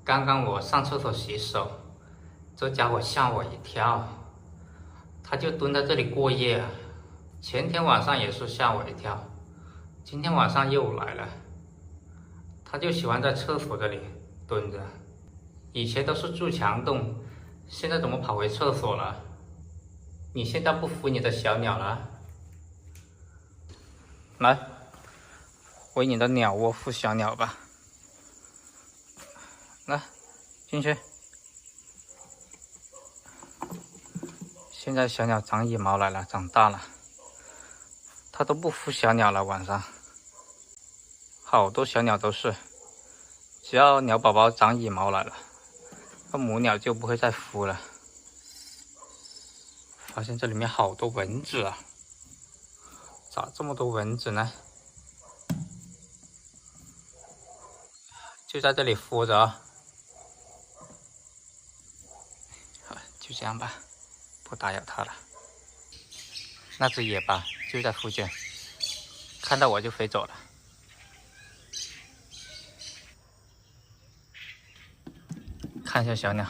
刚刚我上厕所洗手，这家伙吓我一跳，他就蹲在这里过夜啊。前天晚上也是吓我一跳，今天晚上又来了。他就喜欢在厕所这里蹲着，以前都是住墙洞，现在怎么跑回厕所了？你现在不孵你的小鸟了？来，回你的鸟窝孵小鸟吧。来，进去。现在小鸟长羽毛来了，长大了，它都不孵小鸟了。晚上，好多小鸟都是，只要鸟宝宝长羽毛来了，那母鸟就不会再孵了。发现这里面好多蚊子啊！咋这么多蚊子呢？就在这里孵着啊！好，就这样吧，不打扰它了。那只野巴就在附近，看到我就飞走了。看一下小鸟。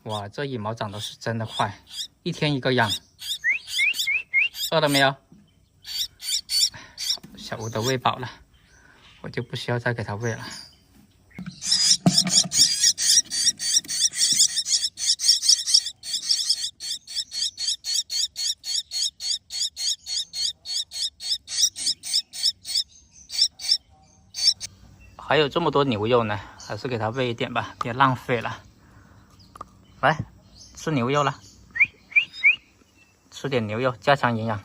哇，这羽毛长得是真的快，一天一个样。饿了没有？小吴都喂饱了，我就不需要再给它喂了。还有这么多牛肉呢，还是给它喂一点吧，别浪费了。来，吃牛肉了，吃点牛肉加强营养。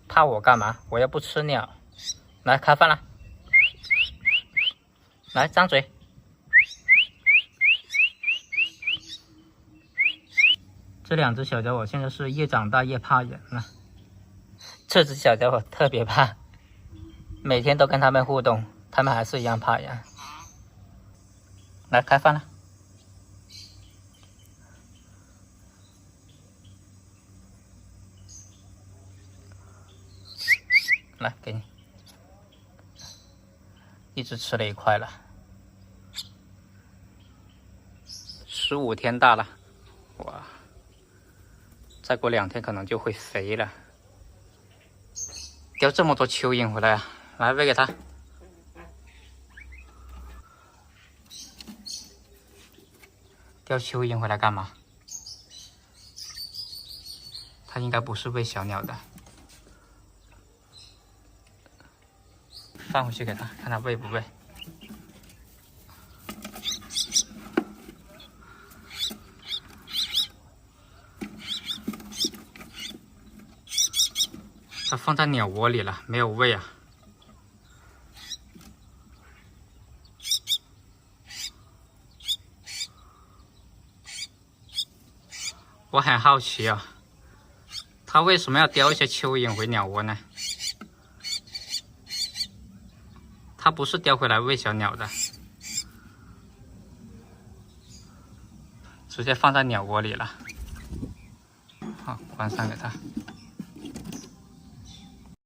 怕我干嘛？我又不吃鸟。来，开饭了。来，张嘴。这两只小家伙现在是越长大越怕人了。这只小家伙特别怕，每天都跟他们互动，他们还是一样怕人。来，开饭了。来，给你，一直吃了一块了。15天大了，哇！再过2天可能就会肥了。叼这么多蚯蚓回来啊！来，喂给它。叼蚯蚓回来干嘛？它应该不是喂小鸟的。放回去给它，看它喂不喂。它放在鸟窝里了，没有喂啊。我很好奇啊，它为什么要叼一些蚯蚓回鸟窝呢？它不是叼回来喂小鸟的，直接放在鸟窝里了。好，关上给它。